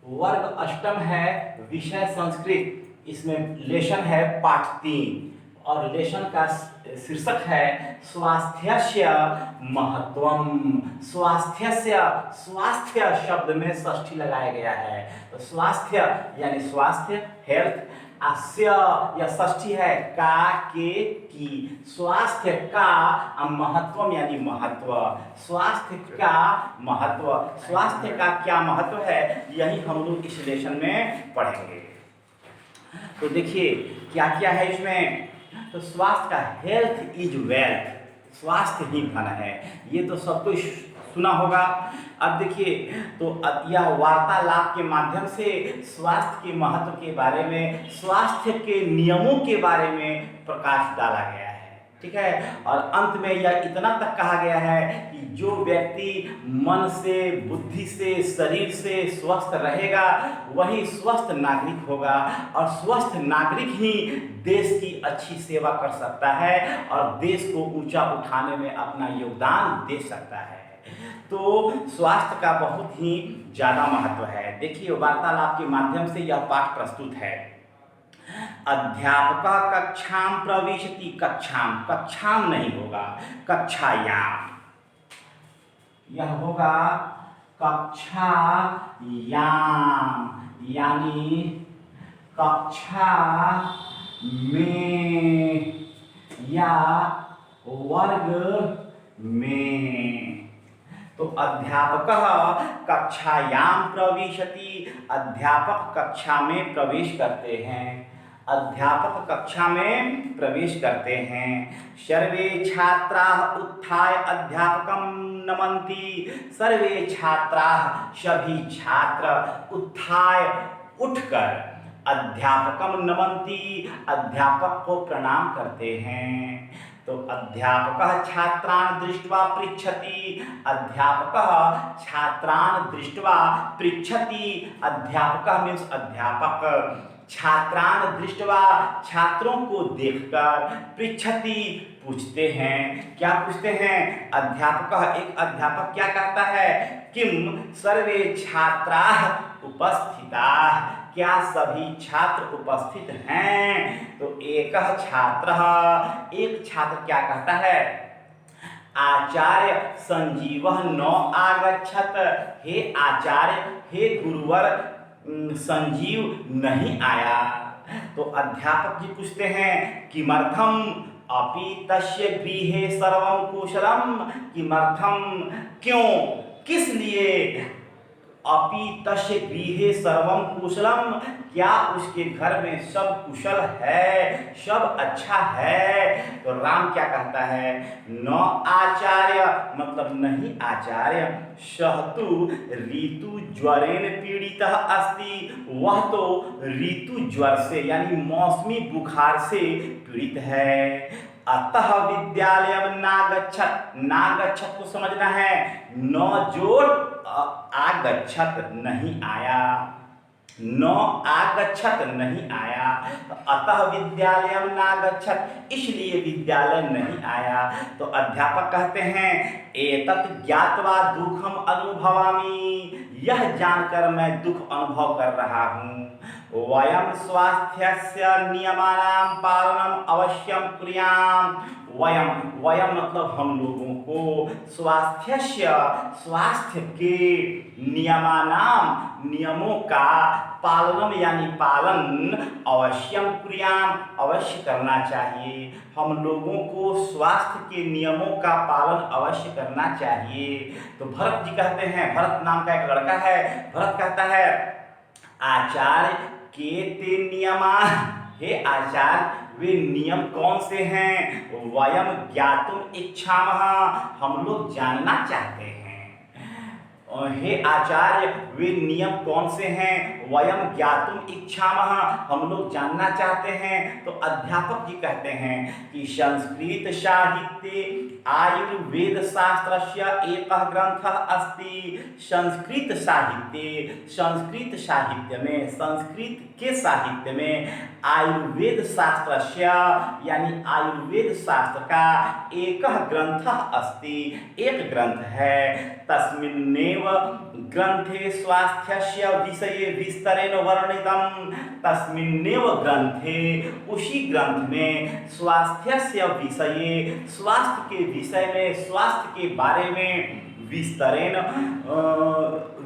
वर्ग अष्टम है, विषय संस्कृत, इसमें लेशन है पाठ 3 और लेशन का शीर्षक है स्वास्थ्यस्य महत्वम। स्वास्थ्यस्य, स्वास्थ्य शब्द में षष्ठी लगाया गया है, तो स्वास्थ्य यानी स्वास्थ्य, हेल्थ, अस्य यह षष्ठी है का के की, स्वास्थ्य का महत्वम यानी महत्व, स्वास्थ्य का महत्व, स्वास्थ्य का क्या महत्व है यही हम लोग इस लेशन में पढ़ेंगे। तो देखिए क्या क्या है इसमें। तो स्वास्थ्य का, हेल्थ इज वेल्थ, स्वास्थ्य ही धन है, ये तो सबको सुना होगा। अब देखिए तो यह वार्तालाप के माध्यम से स्वास्थ्य के महत्व के बारे में, स्वास्थ्य के नियमों के बारे में प्रकाश डाला गया है, ठीक है। और अंत में यह इतना तक कहा गया है कि जो व्यक्ति मन से, बुद्धि से, शरीर से स्वस्थ रहेगा वही स्वस्थ नागरिक होगा, और स्वस्थ नागरिक ही देश की अच्छी सेवा कर सकता है और देश को ऊंचा उठाने में अपना योगदान दे सकता है। तो स्वास्थ्य का बहुत ही ज़्यादा महत्व है। देखिए वार्तालाप के माध्यम से यह पाठ प्रस्तुत है। अध्यापक कक्षाम प्रविशति, कक्षाम, कक्षाम नहीं होगा, कक्षायाम, यह होगा कक्षायाम, यानी कक्षा में या वर्ग में। तो अध्यापक कक्षायाम प्रविशति, अध्यापक कक्षा में प्रवेश करते हैं, अध्यापक कक्षा में प्रवेश करते हैं। सर्वे छात्राः उत्थाय अध्यापकं नमन्ति, सर्वे छात्राः, सभी छात्र, उत्थाय, उठकर, अध्यापकं नमन्ति, अध्यापक को प्रणाम करते हैं। तो अध्यापकः छात्रान् दृष्ट्वा पृच्छति, अध्यापकः छात्रान् दृष्ट्वा पृच्छति, अध्यापकः मीन्स अध्यापक, छात्रान् दृष्ट्वा छात्रों को देखकर, पृच्छति पूछते हैं। क्या पूछते हैं? अध्यापकः, एक अध्यापक क्या कहता है? किम सर्वे छात्राः उपस्थिताः, क्या सभी छात्र उपस्थित हैं? तो एक छात्र, एक छात्र क्या कहता है? आचार्य संजीवः न आगच्छत, हे आचार्य, हे गुरुवर, संजीव नहीं आया। तो अध्यापक जी पूछते हैं किमर्थम अपि तस्य गृहे सर्वं कुशलम, किमर्थम, क्यों, किस लिए, अपि तस्य गृहे सर्वं कुशलम, क्या उसके घर में सब कुशल है, सब अच्छा है? तो राम क्या कहता है? न आचार्य, मतलब नहीं आचार्य, सह तु ऋतु ज्वरेन पीड़ितः अस्ति, वह तो ऋतु ज्वर से यानी मौसमी बुखार से पीड़ित है। अतः विद्यालय नागच्छत, नागच्छत को समझना है, न जोड़ आगच्छत नहीं आया, न आगच्छत नहीं आया, अतः विद्यालय नागच्छत, इसलिए विद्यालय नहीं आया। तो अध्यापक कहते हैं एतत् ज्ञात्वा दुखम अनुभवामि, यह जानकर मैं दुख अनुभव कर रहा हूँ। वयम स्वास्थ्यस्य नियमानां पालनम अवश्यम कुर्याम, वयम, वयम मतलब हम लोगों को, स्वास्थ्यस्य, स्वास्थ्य के, नियमानाम, नियमों का, पालनम यानी पालन, अवश्यम कुर्याम, अवश्य करना चाहिए। हम लोगों को स्वास्थ्य के नियमों का पालन अवश्य करना चाहिए। तो भरत जी कहते हैं, भरत नाम का एक लड़का है, भरत कहता है आचार्य के ते नियमा, हे आचार्य वे नियम कौन से हैं? वयम ज्ञातुम इच्छामः, हम लोग जानना चाहते हैं। हे आचार्य वे नियम कौन से हैं? वयम ज्ञातुम इच्छामः, हम लोग जानना चाहते हैं। तो अध्यापक जी कहते हैं कि संस्कृत साहित्य आयुर्वेदशास्त्रस्य एकः ग्रन्थः अस्ति संस्कृत साहित्ये। संस्कृत साहित्य में, संस्कृत के साहित्य में आयुर्वेद शास्त्रस्य यानी आयुर्वेद शास्त्र का एकः ग्रन्थः अस्ति, एक ग्रंथ है। तस्मिन्नेव ग्रंथे स्वास्थ्यस्य विषये विस्तरेण वर्णितम्। तस्मिन्नेव ग्रंथे, उसी ग्रंथ में स्वास्थ्यस्य विषये, स्वास्थ्य के विषय में, स्वास्थ्य के बारे में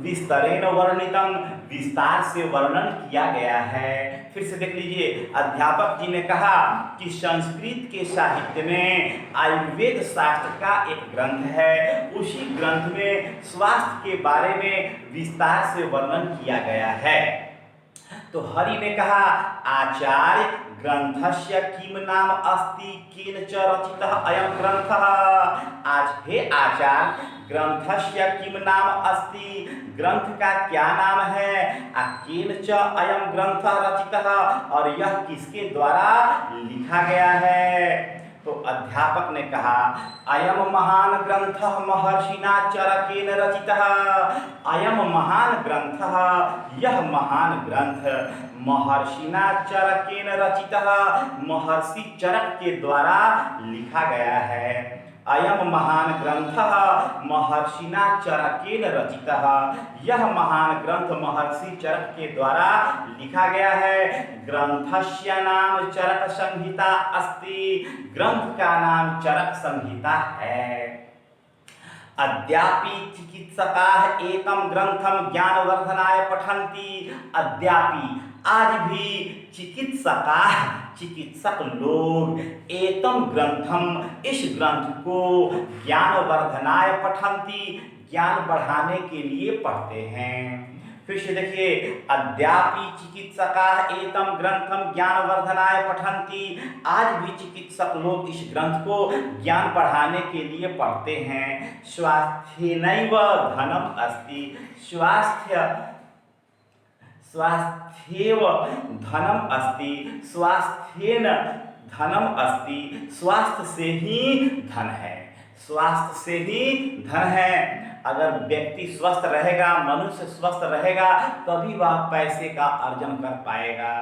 विस्तरेण वर्णितम, विस्तार से वर्णन किया गया है। फिर से देख लीजिए, अध्यापक जी ने कहा कि संस्कृत के साहित्य में आयुर्वेद शास्त्र का एक ग्रंथ है, उसी ग्रंथ में स्वास्थ्य के बारे में विस्तार से वर्णन किया गया है। तो हरि ने कहा, आचार्य ग्रंथस्य किम नाम अस्ति, केन च रचितः अयं ग्रंथः। आज हे आचार्य, ग्रंथस्य किम नाम अस्ति, ग्रंथ का क्या नाम है, केन च अयं ग्रंथः रचितः, और यह किसके द्वारा लिखा गया है। तो अध्यापक ने कहा, अयम महान ग्रंथः महर्षिणा चरकेन रचितः। अयम महान ग्रंथः, यह महान ग्रंथ महर्षिणा चरकेन रचितः, महर्षि चरक के द्वारा लिखा गया है। अयम महान ग्रंथः महर्षिणा चरकेन रचितः, यह महान ग्रंथ महर्षि चरक के द्वारा लिखा गया है। ग्रंथस्य नाम चरक संहिता अस्ति, ग्रंथ का नाम चरक संहिता है। अद्यापि चिकित्सकाः एतं ग्रंथं ज्ञानवर्धनाय पठन्ति। अद्यापि, आज भी चिकित्सक लोग एतम ग्रंथम, इस ग्रंथ को ज्ञानवर्धनाय पठन्ति, ज्ञान बढ़ाने के लिए पढ़ते हैं। फिर से देखिए, अद्यापि चिकित्सकाः एतम ग्रंथम ज्ञानवर्धनाय पठन्ति। आज भी चिकित्सक लोग इस ग्रंथ को ज्ञान बढ़ाने के लिए पढ़ते हैं। स्वास्थ्येनैव धनम अस्ति, स्वास्थ्येव धनम अस्ति, स्वास्थ्येन धनम अस्ति, स्वास्थ्य से ही धन है, स्वास्थ्य से ही धन है। अगर व्यक्ति स्वस्थ रहेगा, मनुष्य स्वस्थ रहेगा, तभी वह पैसे का अर्जन कर पाएगा।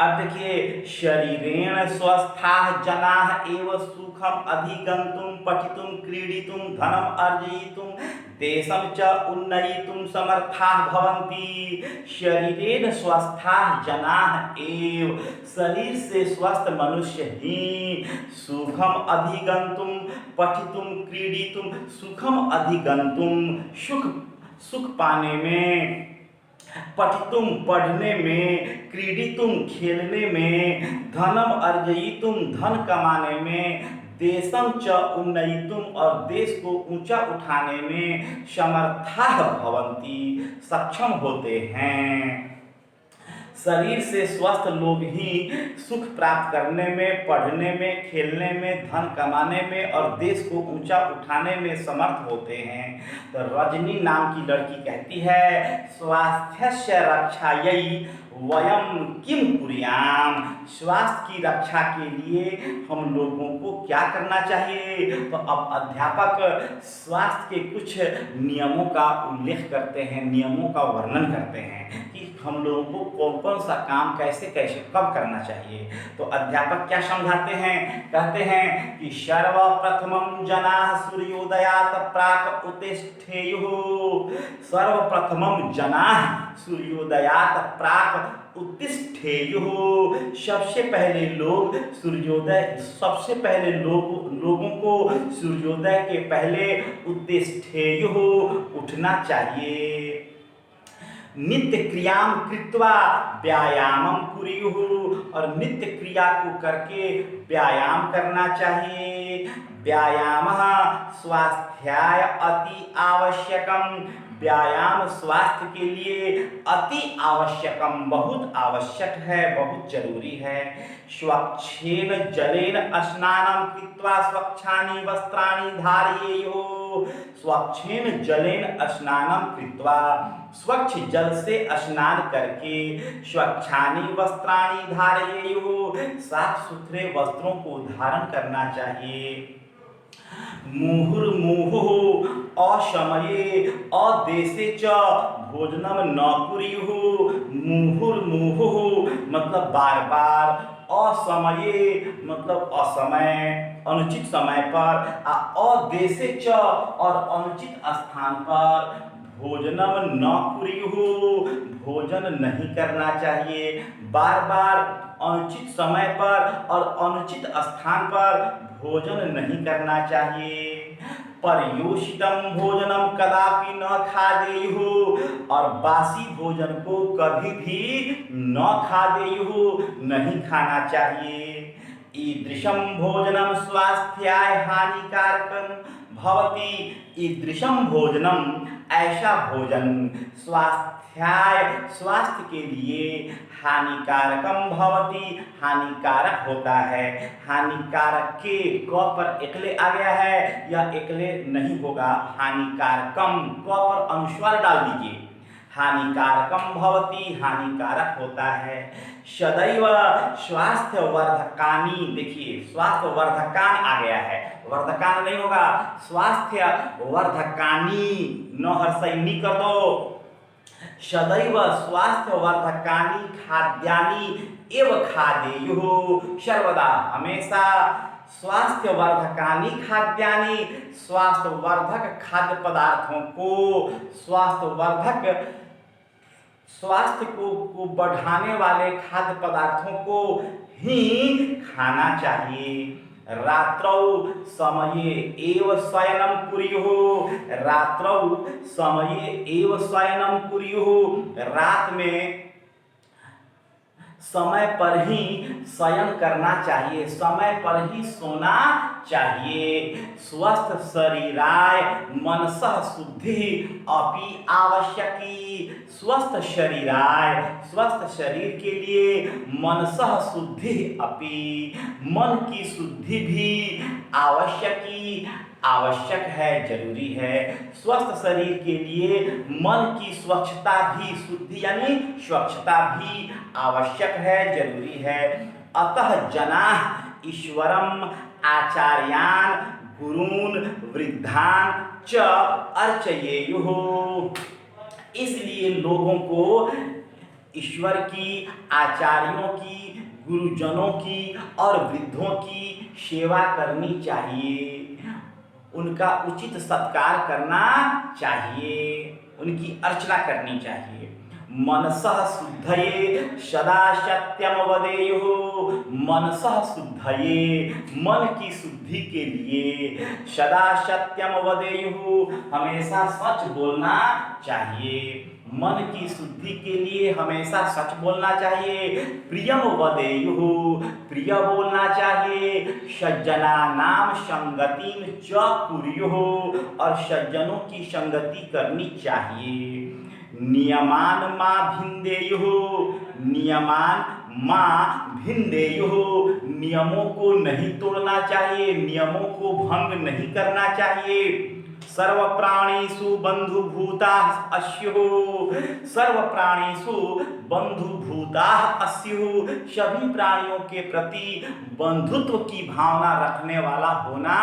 अब देखिए, शरीरेण स्वस्थाः जनाः एव सुखम अधिगन्तुं पठितुं क्रीडितुं धनम अर्जयितुं देशं च उन्नयितुं समर्थाः भवन्ति। शरीरेण स्वस्थाः जनाः एव, शरीर से स्वस्थ मनुष्य ही सुखम अधिगन्तुं पठितुं क्रीडितुं, सुखम अधिगन्तुं, सुख पाने में, पठितुम पढ़ने में, क्रीडितुम खेलने में, धनम अर्जयितुम धन कमाने में, देशम च उन्नयितुम और देश को ऊंचा उठाने में, समर्थाः भवन्ति सक्षम होते हैं। शरीर से स्वस्थ लोग ही सुख प्राप्त करने में, पढ़ने में, खेलने में, धन कमाने में और देश को ऊंचा उठाने में समर्थ होते हैं। तो रजनी नाम की लड़की कहती है, स्वास्थ्यस्य रक्षायै वयम किम कुर्याम। स्वास्थ्य की रक्षा के लिए हम लोगों को क्या करना चाहिए। तो अब अध्यापक स्वास्थ्य के कुछ नियमों का उल्लेख करते हैं, नियमों का वर्णन करते हैं कि हम लोगों को कौन कौन सा काम कैसे कैसे कब करना चाहिए। तो अध्यापक क्या समझाते हैं, कहते हैं कि सर्वप्रथमं जनाः सूर्योदयात् प्राक् उत्तिष्ठेयुः। सर्वप्रथमं जनाः सूर्योदयात् प्राक् उत्तिष्ठेयुः। सबसे पहले लोगों को सूर्योदय के पहले उत्तिष्ठेयुः उठना चाहिए। नित्य क्रियाम कृत्वा व्यायामम कुर्युः, और नित्य क्रिया को करके व्यायाम करना चाहिए। व्यायामः स्वास्थ्याय अति आवश्यकम। व्यायाम स्वास्थ्य के लिए अति आवश्यकम, बहुत आवश्यक है, बहुत जरूरी है। स्वच्छेन जलेन स्नानं कृत्वा स्वच्छानि वस्त्राणि धारयेयुः। स्वच्छेन जलेन स्नानं कृत्वा, स्वच्छ जल से स्नान करके, स्वच्छानि वस्त्राणि धारयेयुः, साफ सुथरे वस्त्रों को धारण करना चाहिए। मुहुर्मुहुः असमये अदेशे च भोजनम न कुर्युः। मुहुर्मुहुः मतलब बार बार, असमये मतलब असमय, अनुचित समय पर, अदेशे च और अनुचित स्थान पर, भोजनम न कुर्युः भोजन नहीं करना चाहिए। बार बार, अनुचित समय पर और अनुचित स्थान पर भोजन नहीं करना चाहिए। पर्युषितम भोजनम कदापि न खादेयुः और बासी भोजन को कभी भी न खादेयुः नहीं खाना चाहिए। ईदृशम भोजनम स्वास्थ्याय हानिकारकम भवति। ईदृशम भोजनम ऐसा भोजन स्वास्थ्याय स्वास्थ्य के लिए हानिकारकम भवति हानिकारक होता है। हानिकारक के क पर एकले आ गया है, यह एकले नहीं होगा। हानिकारकम क पर अनुस्वार डाल दीजिए। हानिकारकम भवति हानिकारक होता है। सदैव स्वास्थ्य वर्धकानि, देखिए स्वास्थ्य वर्धकान आ गया है, वर्धकान नहीं होगा, स्वास्थ्य वर्धकानि, न हर्षैनी कर दो। सदैव स्वास्थ्य वर्धकानि खाद्यानि एव खादेयुः। सर्वदा हमेशा स्वास्थ्य वर्धकानि खाद्यानि, स्वास्थ्य वर्धक खाद्य पदार्थों को, स्वास्थ्य को बढ़ाने वाले खाद्य पदार्थों को ही खाना चाहिए। रात्रौ समये एव शयनं कुर्युः। रात्रौ समये एव शयनं कुर्युः। रात में समय पर ही शयन करना चाहिए, समय पर ही सोना चाहिए। स्वस्थ शरीराय मनसः शुद्धि अपि आवश्यकी। स्वस्थ शरीराय, स्वस्थ शरीर के लिए मनसः शुद्धि अपि, मन की शुद्धि भी आवश्यकी, आवश्यक है, जरूरी है। स्वस्थ शरीर के लिए मन की स्वच्छता भी, शुद्धि यानी स्वच्छता भी आवश्यक है, जरूरी है। अतः जनाः ईश्वरम आचार्यान् गुरून् वृद्धान् च अर्चयेयुः। इसलिए लोगों को ईश्वर की, आचार्यों की, गुरुजनों की और वृद्धों की सेवा करनी चाहिए, उनका उचित सत्कार करना चाहिए, उनकी अर्चना करनी चाहिए। मनसः शुद्धये सदा सत्यम वदेयुः। मनसः शुद्धये, मन की शुद्धि के लिए, सदा सत्यम वदेयुः हमेशा सच बोलना चाहिए। मन की शुद्धि के लिए हमेशा सच बोलना चाहिए। प्रियम वदेयुः, प्रिय बोलना चाहिए। सज्जनानां संगतिं च कुर्युः और सज्जनों की संगति करनी चाहिए। नियमान मा भिन्देयुः, नियमान मा भिन्देयुः नियमों को नहीं तोड़ना चाहिए, नियमों को भंग नहीं करना चाहिए। सर्व प्राणीषु बंधुभूताः अस्युः, सर्व प्राणीषु बंधुभूताः अस्युः सभी प्राणियों के प्रति बंधुत्व की भावना रखने वाला होना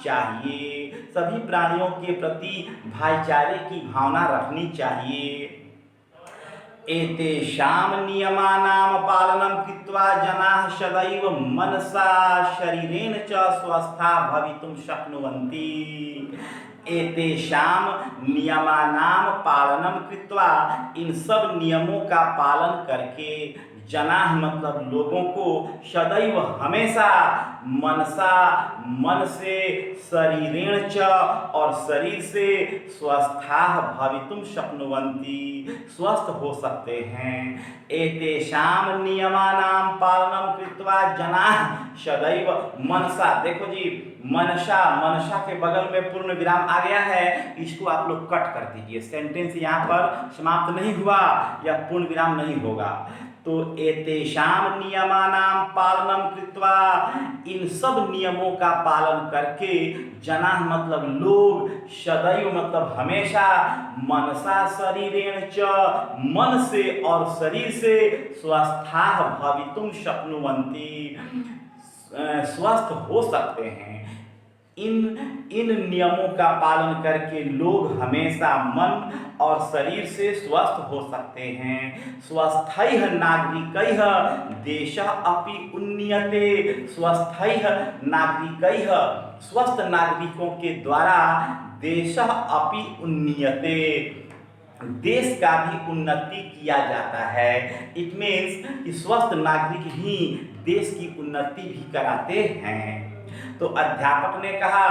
चाहिए, सभी प्राणियों के प्रति भाईचारे की भावना रखनी चाहिए। एतेषां नियमानां पालनं कृत्वा जनाः सदैव मनसा शरीरेण च स्वस्था भवितुं शक्नुवन्ति। एतेषां नियमानां पालनं कृत्वा, इन सब नियमों का पालन करके, जनाः मतलब लोगों को, सदैव हमेशा, मनसा मन से, शरीरेण च और शरीर से, स्वस्थाः भवितुं शक्नुवन्ति स्वस्थ हो सकते हैं। एतेषां नियमानां पालनं कृत्वा जनाः सदैव मनसा, देखो जी मनसा, मनसा के बगल में पूर्ण विराम आ गया है, इसको आप लोग कट कर दीजिए। सेंटेंस यहाँ पर समाप्त नहीं हुआ, या पूर्ण विराम नहीं होगा। तो एतेषां नियमानां पालनं कृत्वा, इन सब नियमों का पालन करके, जनाः मतलब लोग, सदैव मतलब हमेशा, मनसा शरीरेण च मन से और शरीर से, स्वस्थाः भवितुं शक्नुवन्ति स्वस्थ हो सकते हैं। इन नियमों का पालन करके लोग हमेशा मन और शरीर से स्वस्थ हो सकते हैं। स्वस्थैः नागरिकैः देशः अपि उन्नयते। स्वस्थैः नागरिकैः, स्वस्थ नागरिकों के द्वारा देशः अपि उन्नयते, देश का भी उन्नति किया जाता है। इट मीन्स कि स्वस्थ नागरिक ही देश की उन्नति भी कराते हैं। तो अध्यापक ने कहा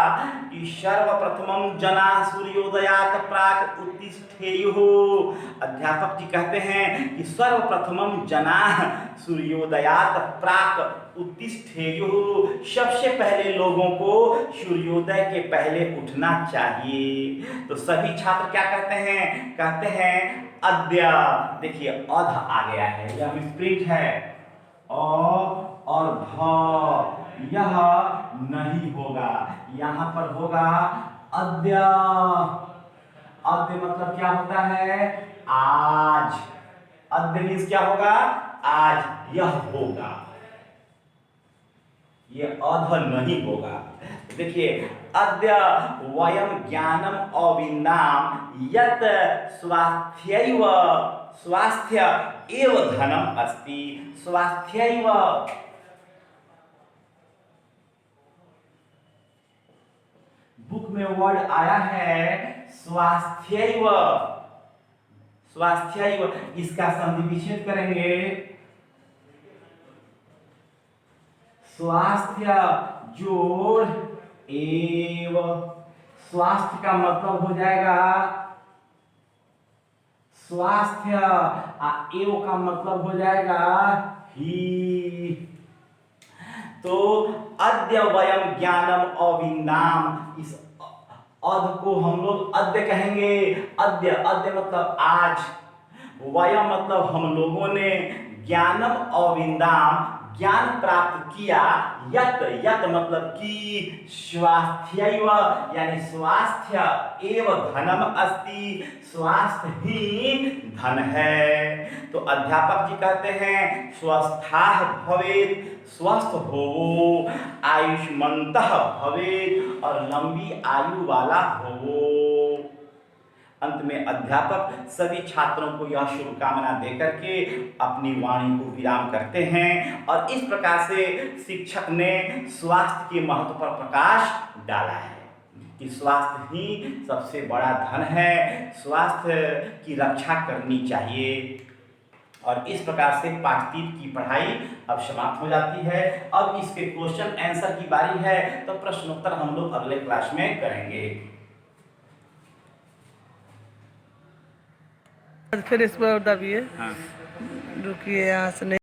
कि सर्वप्रथमं जना सूर्योदयात प्राक उत्तिष्ठेयुः। अध्यापक जी कहते हैं कि सर्वप्रथमं जना सूर्योदयात प्राक उत्तिष्ठेयुः, सबसे पहले लोगों को सूर्योदय के पहले उठना चाहिए। तो सभी छात्र क्या कहते हैं? कहते हैं अद्य। देखिए अध आ गया है, यह मिसप्रिंट है। और ध यह नहीं होगा, यहां पर होगा अद्य। अद्य मतलब क्या होता है? आज। अद्य मीन्स क्या होगा? आज, यह होगा, ये अध नहीं होगा। देखिए अद्य वयम ज्ञानम अविन्दाम यत् स्वास्थ्यैव, स्वास्थ्य एव धनम अस्ति। स्वास्थ्यैव, बुक में वर्ड आया है स्वास्थ्यैव। स्वास्थ्यैव, इसका संधि विच्छेद करेंगे। स्वास्थ्य जोड़ एव, स्वास्थ्य का मतलब हो जाएगा स्वास्थ्य, एव का मतलब हो जाएगा ही। तो अद्य वयम ज्ञानम अविन्दाम, इस अध को हम लोग अद्य कहेंगे। अद्य, अद्य मतलब आज, वयम मतलब हम लोगों ने, ज्ञानम अविन्दाम ज्ञान प्राप्त किया, यत, यत मतलब कि, स्वास्थ्यैव यानी स्वास्थ्य, एव धनम अस्ति, स्वास्थ्य ही धन है। तो अध्यापक जी कहते हैं स्वस्थाः भवेत्, स्वस्थ हो, आयुष्मन्तः भवेत्, और लंबी आयु वाला हो। अंत में अध्यापक सभी छात्रों को यह शुभकामना देकर के अपनी वाणी को विराम करते हैं। और इस प्रकार से शिक्षक ने स्वास्थ्य के महत्व पर प्रकाश डाला है कि स्वास्थ्य ही सबसे बड़ा धन है, स्वास्थ्य की रक्षा करनी चाहिए। और इस प्रकार से पाठ 3 की पढ़ाई अब समाप्त हो जाती है। अब इसके क्वेश्चन आंसर की बारी है, तो प्रश्नोत्तर हम लोग अगले क्लास में करेंगे। फिर इस पर दबिए। हाँ। रुकिए, यहाँ से नहीं